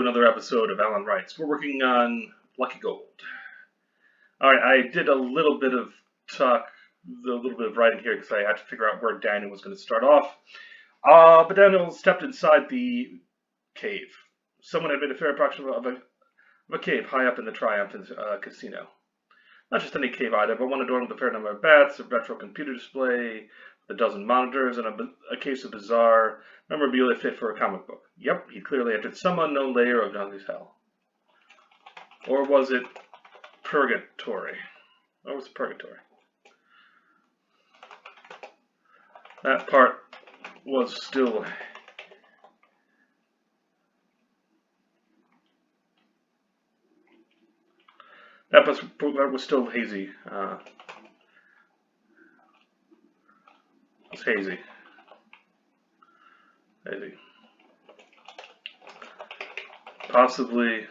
Another episode of Alan Writes. We're working on Lucky Gold. Alright, I did a little bit of writing here because I had to figure out where Daniel was going to start off. But Daniel stepped inside the cave. Someone had made a fair approximation of a cave high up in the Triumphant Casino. Not just any cave either, but one adorned with a fair number of bats, a retro computer display, a dozen monitors, and a case of bizarre memorabilia fit for a comic book. Yep, he clearly entered some unknown layer of Dante's hell. Or was it purgatory? Or was it purgatory? That part was still... That was still hazy. It's hazy. Hazy. Possibly.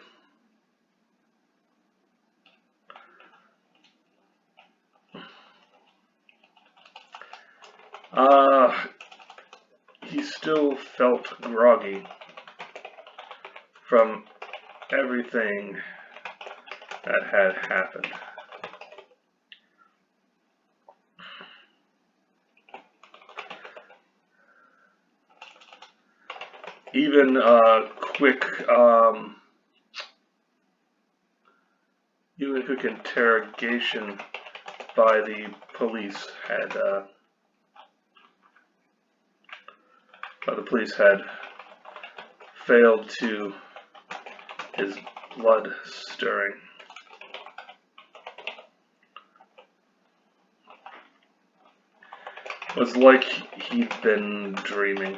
He still felt groggy from everything that had happened. Even quick interrogation by the police had failed to his blood stirring. It was like he'd been dreaming.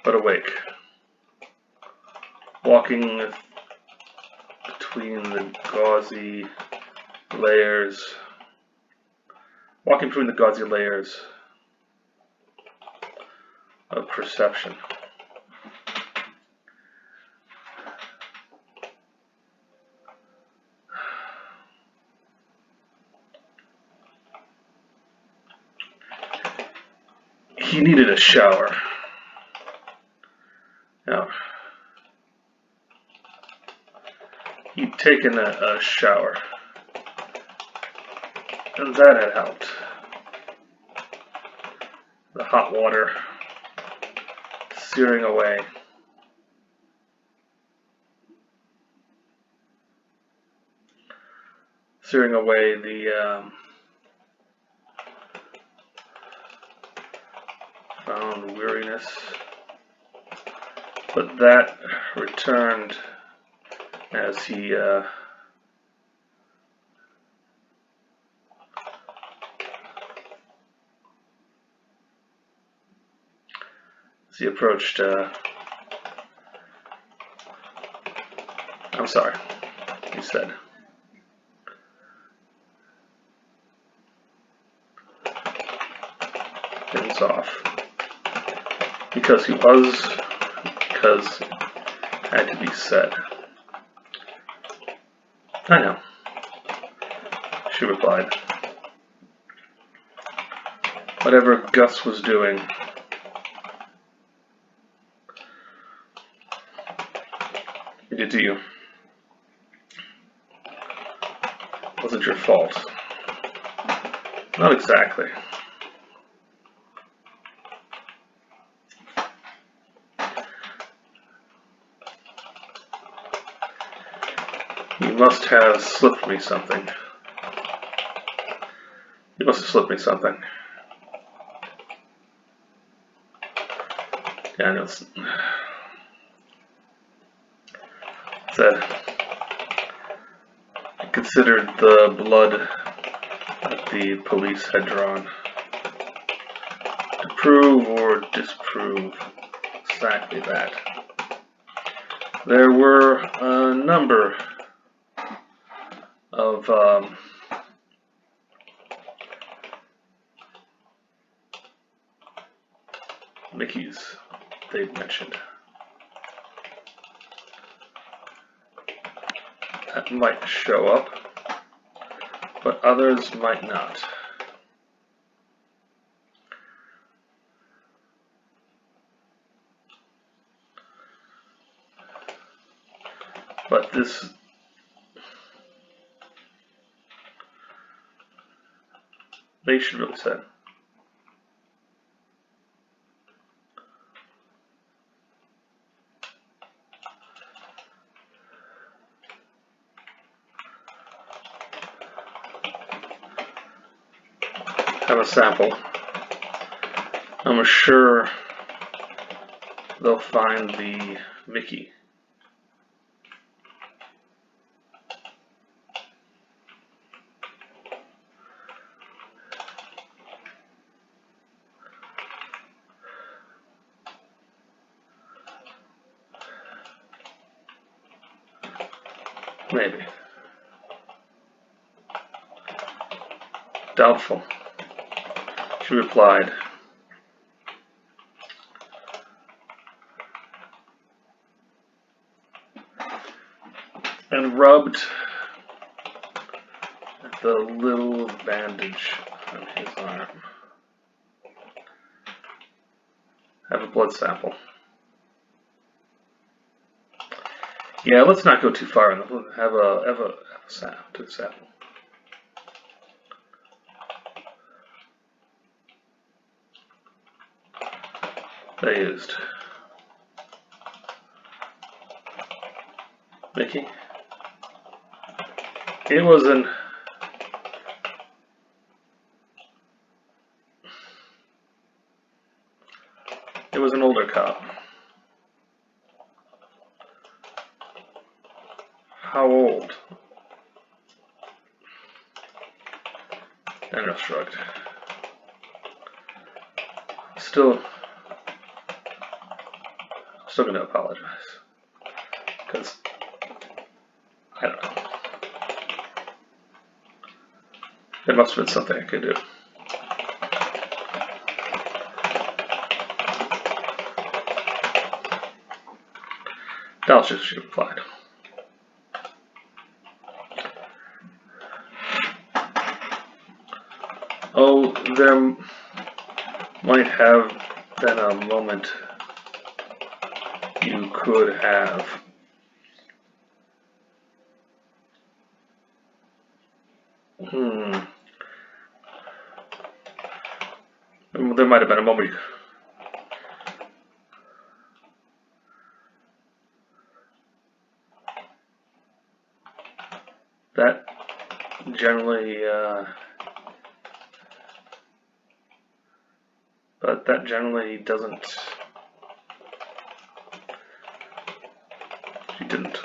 But awake. Walking between the gauzy layers. Of perception. He needed a shower. Now, he'd taken a shower, and that had helped. The hot water searing away. The found weariness, but that returned as he approached. I'm sorry, he said. Things off. Because it had to be said. I know, she replied. Whatever Gus was doing, he did to you. Wasn't your fault. Not exactly. You must have slipped me something. Daniel said, I considered the blood that the police had drawn to prove or disprove exactly that. There were a number of Mickeys they'd mentioned that might show up, but others might not. But this, they should really say. Have a sample. I'm sure they'll find the Mickey. Maybe. Doubtful. She replied, and rubbed at the little bandage on his arm. Have a blood sample. Yeah, let's not go too far. Have a sample. They used Mickey. It was an older cop. How old? Daniel shrugged. Still going to apologize. Because, I don't know. There must have been something I could do. Dalchus, she replied. Oh, there might have been a moment you could have. There might have been a moment. That generally, but that generally doesn't. She didn't.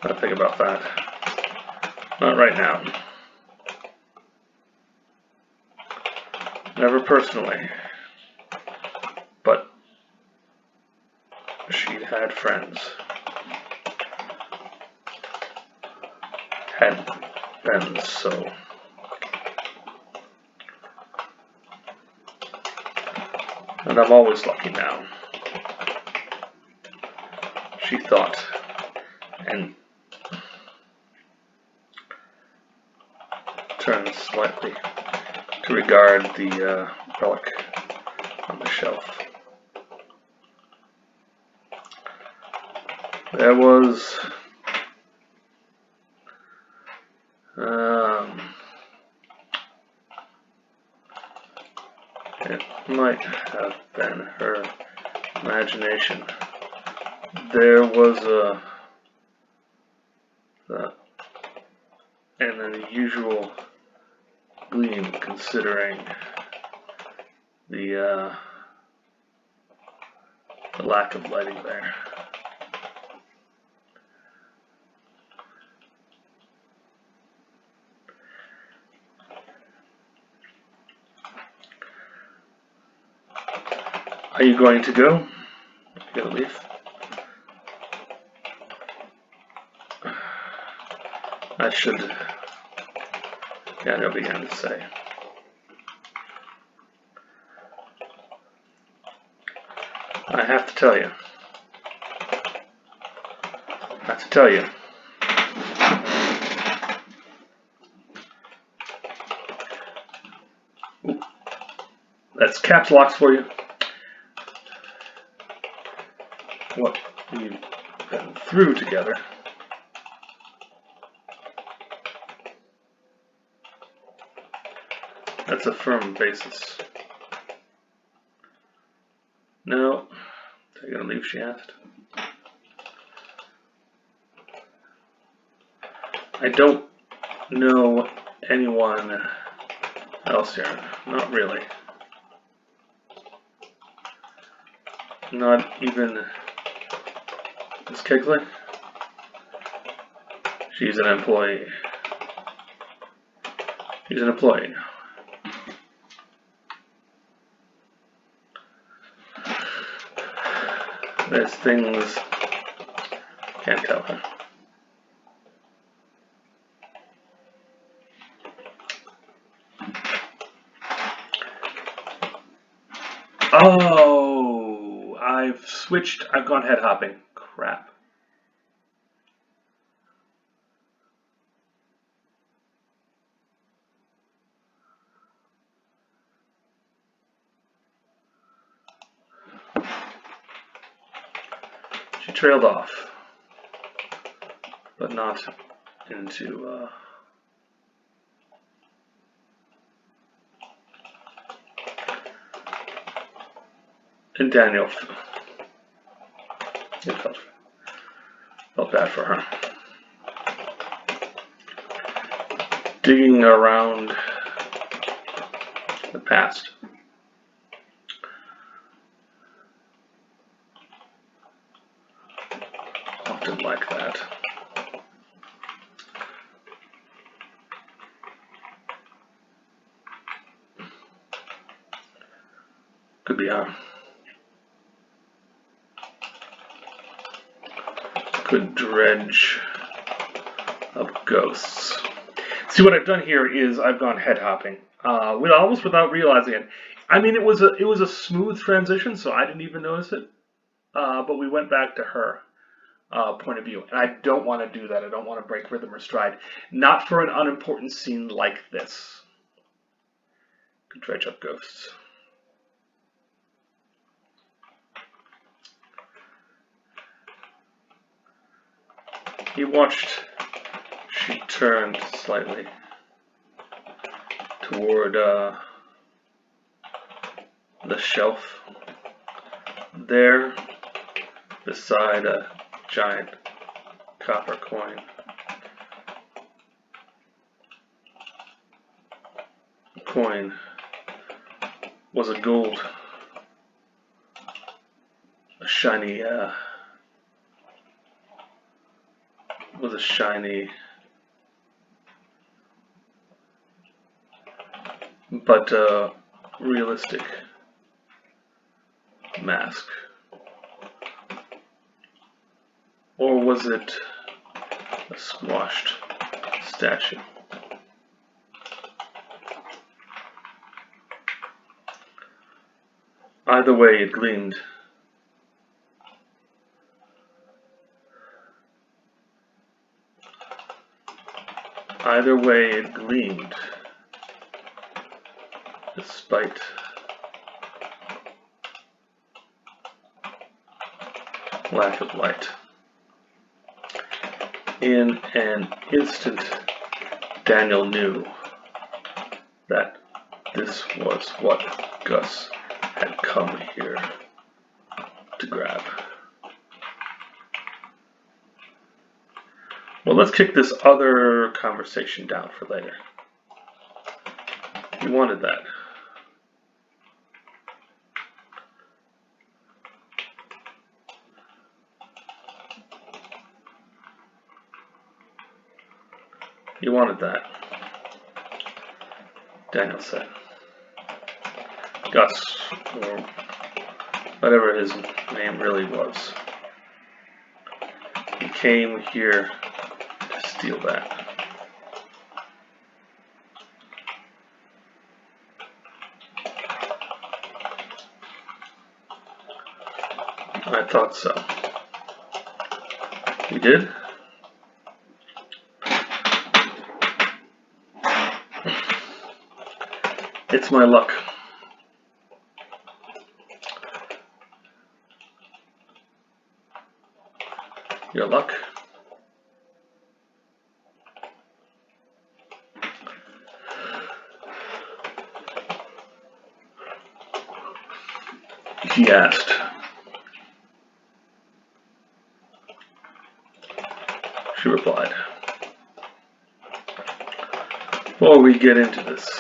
Not think about that. Not right now. Never personally. But she'd had friends. Had been so. And I'm always lucky now. She thought, and turned slightly to regard the relic on the shelf. There was it might have been her imagination. There was an unusual gleam considering the lack of lighting there. Are you going to go? Are you going to leave? I should. Yeah, they'll begin to say. I have to tell you. Ooh. That's caps locks for you. What? You and through together. That's a firm basis. No, they're going to leave, she asked. I don't know anyone else here. Not really. Not even Miss Kegley. She's an employee. She's an employee now. There's things can't tell her. Oh, I've switched. I've gone head hopping. Crap. She trailed off, but not into and Daniel felt bad for her. Digging around the past. Often like that. Could be a good dredge of ghosts. See, what I've done here is I've gone head hopping, almost without realizing it. I mean, it was a smooth transition, so I didn't even notice it. But we went back to her point of view, and I don't want to do that. I don't want to break rhythm or stride, not for an unimportant scene like this. Good dredge up ghosts. He watched. She turned slightly toward the shelf. There, beside a giant copper coin. The coin was a gold, a shiny, but realistic mask. Or was it a squashed statue? Either way, it gleamed. Either way, it gleamed, despite lack of light. In an instant, Daniel knew that this was what Gus had come here to grab. Well, let's kick this other conversation down for later. You wanted that. You wanted that, Daniel said. Gus, or whatever his name really was, he came here to steal that. I thought so. You did? It's my luck. Your luck. He asked. She replied. Before we get into this,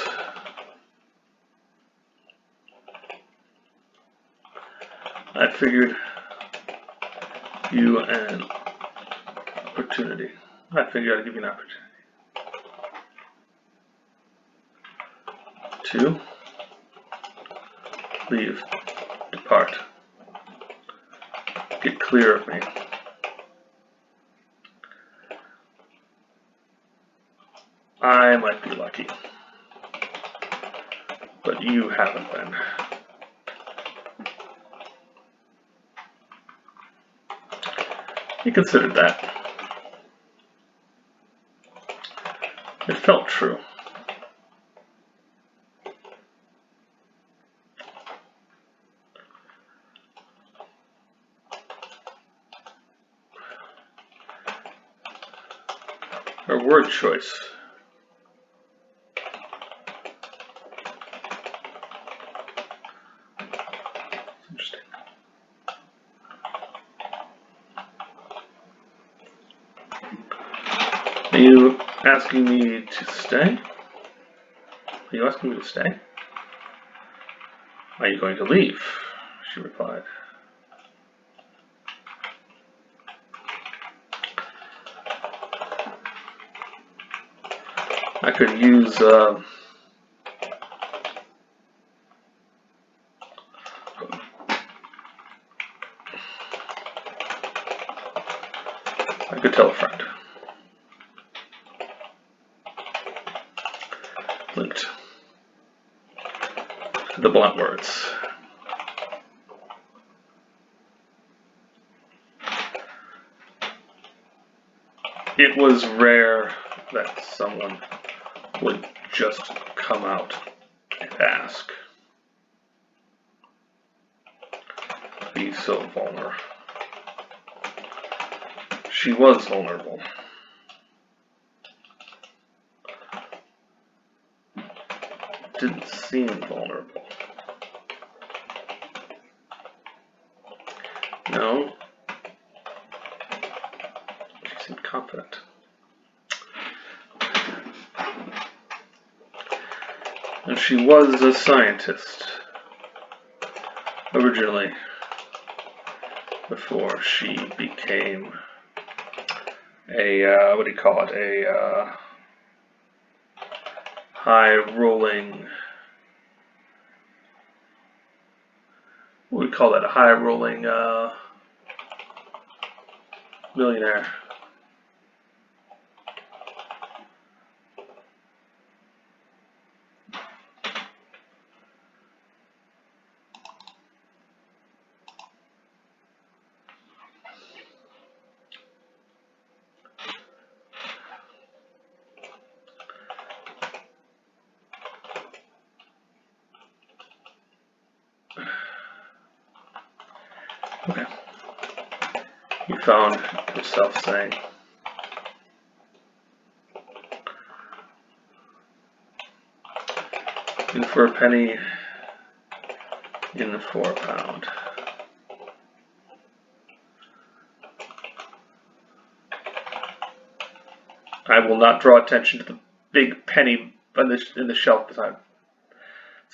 I figured you an opportunity. I figured I'd give you an opportunity to leave, depart, get clear of me. I might be lucky, but you haven't been. He considered that. It felt true. Her word choice. Interesting. Are you asking me to stay? Are you asking me to stay? Are you going to leave? She replied. I could use I could tell a friend. Linked to the blunt words. It was rare that someone would just come out and ask. Be so vulnerable. She was vulnerable. Didn't seem vulnerable. No. She seemed confident. And she was a scientist originally, before she became a, what do you call it, a high-rolling, what do we call that, a high-rolling millionaire. Okay. You found yourself saying, in for a penny, in for a pound. I will not draw attention to the big penny in the shelf beside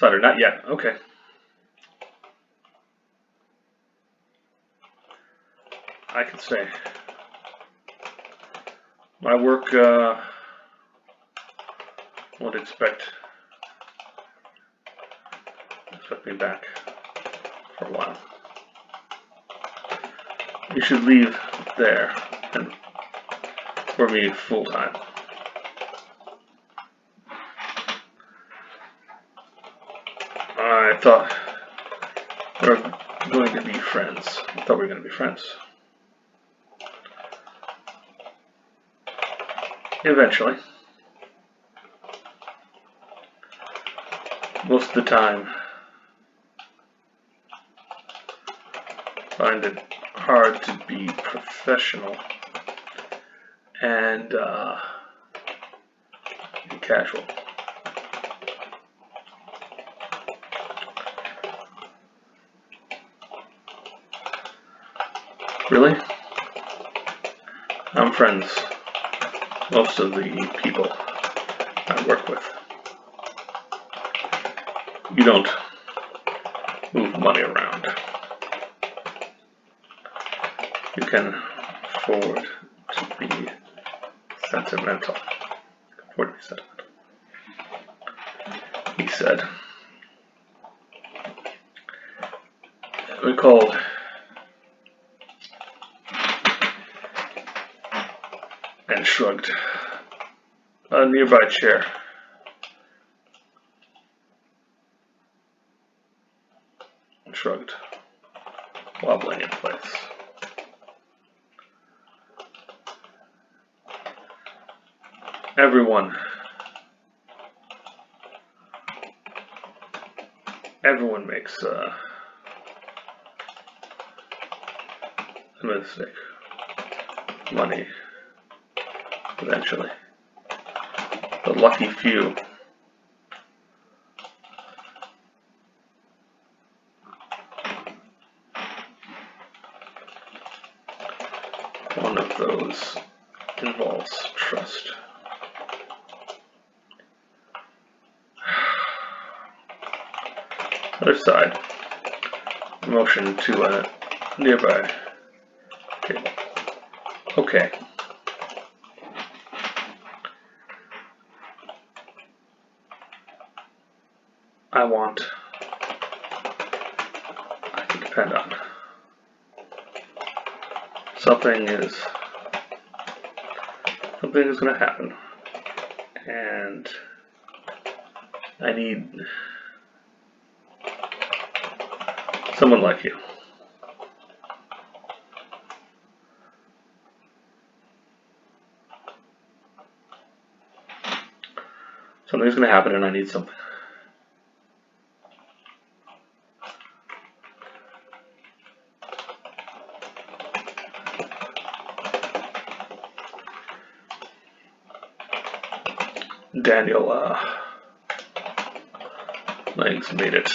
her. Not yet. Okay. I can stay. My work won't expect me back for a while. You should leave there and for me full time. I thought we were going to be friends. Eventually. Most of the time, I find it hard to be professional and casual. Really? I'm friends with most of the people I work with. You don't move money around. You can afford to be sentimental. Afford to be sentimental. He said. Recalled and shrugged. A nearby chair. And shrugged, wobbling in place. Everyone makes a mistake. Money, eventually. The lucky few. One of those involves trust. Other side. Motion to a nearby table. Okay. I can depend on. Something is going to happen, and I need someone like you. Something's going to happen, and I need something. Daniel legs made it.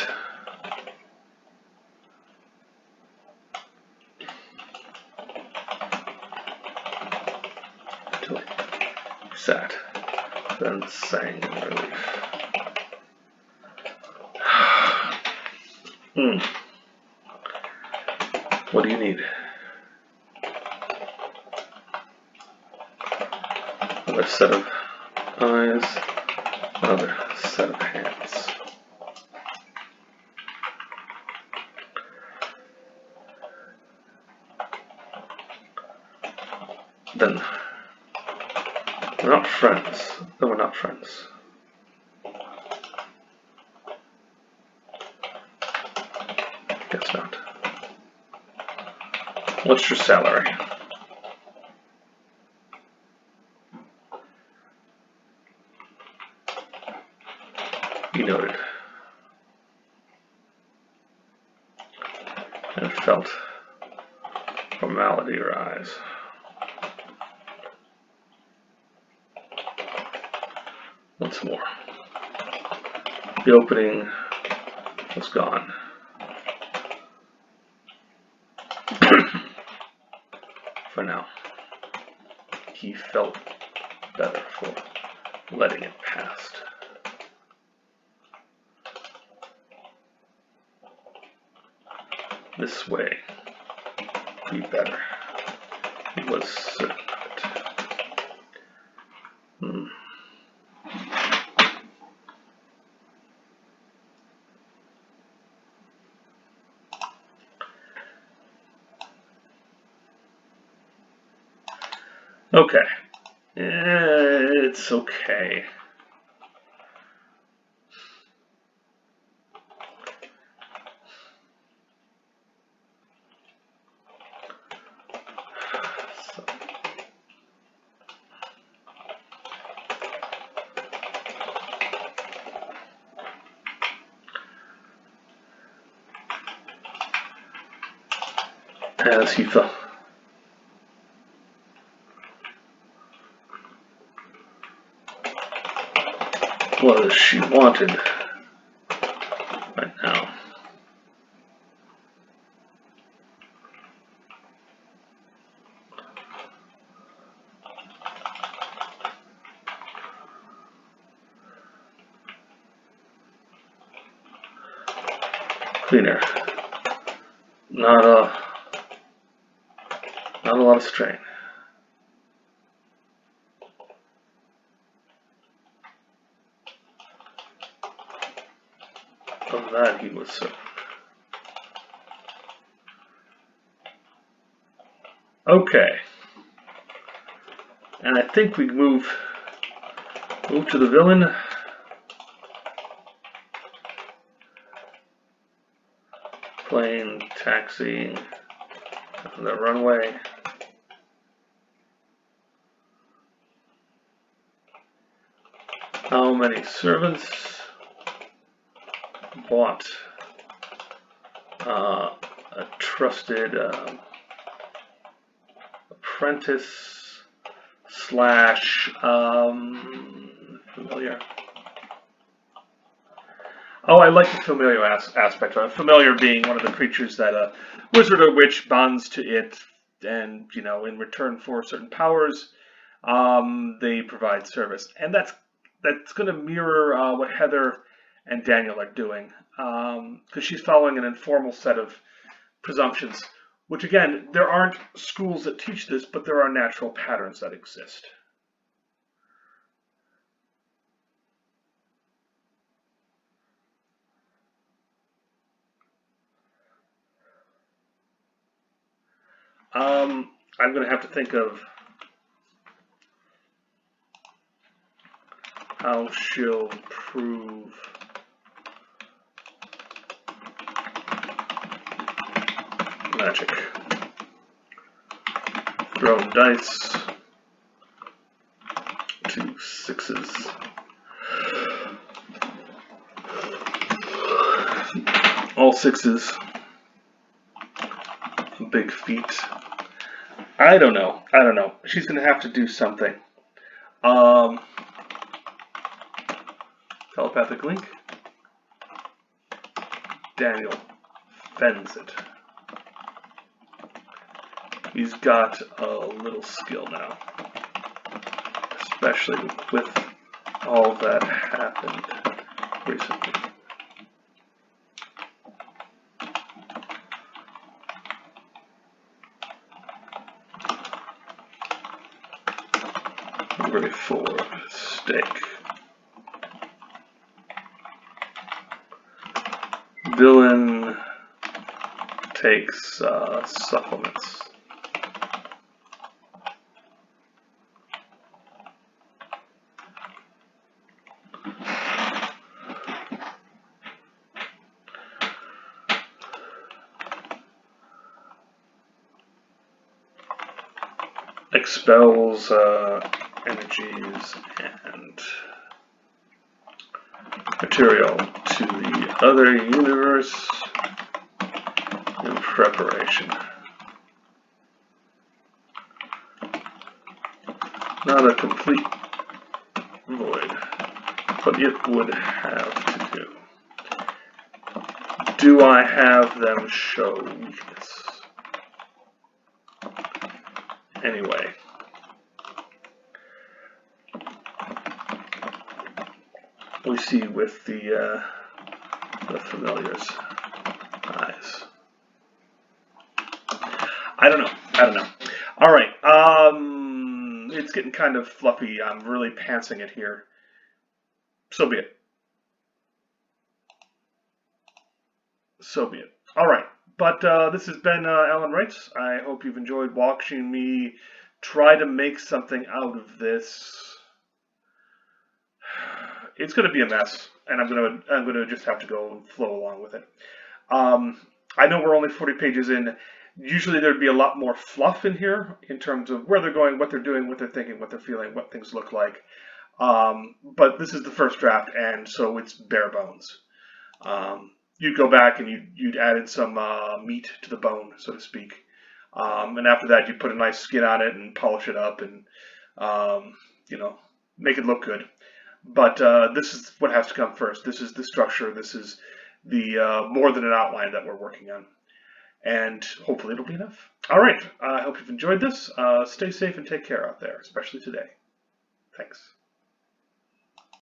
Until he sat, then sang in relief. What do you need? Another set of eyes, another set of hands. Then we're not friends. Then we're not friends. Guess not. What's your salary? He noted and felt formality rise. Once more. The opening was gone. For now. He felt better for letting it past. This way be better. He was certain of it. Okay. It's okay. as he felt. Was she wanted right now? Cleaner. Not a lot of strain. Of that he was certain. Okay. And I think we move to the villain. Plane, taxi, the runway. How many servants bought a trusted apprentice slash familiar? Oh, I like the familiar aspect of it. Familiar being one of the creatures that a wizard or witch bonds to it, and in return for certain powers, they provide service, and that's going to mirror what Heather and Daniel are doing, because she's following an informal set of presumptions, which again, there aren't schools that teach this, but there are natural patterns that exist. I'm going to have to think of how she'll prove magic. Throw dice. 2 6s. All 6s. Big feet. I don't know. She's going to have to do something. Telepathic link. Daniel fends it. He's got a little skill now, especially with all that happened recently. Ready for steak. Villain takes supplements. Expels energies and material to the other universe in preparation. Not a complete void, but it would have to do. Do I have them show weakness? Anyway. We see with the familiar's eyes. I don't know. All right. It's getting kind of fluffy. I'm really pantsing it here. So be it. All right. But this has been Alan Wrights. I hope you've enjoyed watching me try to make something out of this. It's going to be a mess, and I'm going to just have to go and flow along with it. I know we're only 40 pages in. Usually there'd be a lot more fluff in here in terms of where they're going, what they're doing, what they're thinking, what they're feeling, what things look like. But this is the first draft, and so it's bare bones. You'd go back and you'd added some meat to the bone, so to speak. And after that, you put a nice skin on it and polish it up and, you know, make it look good. But this is what has to come first. This is the structure. This is the more than an outline that we're working on. And hopefully it'll be enough. All right. I hope you've enjoyed this. Stay safe and take care out there, especially today. Thanks.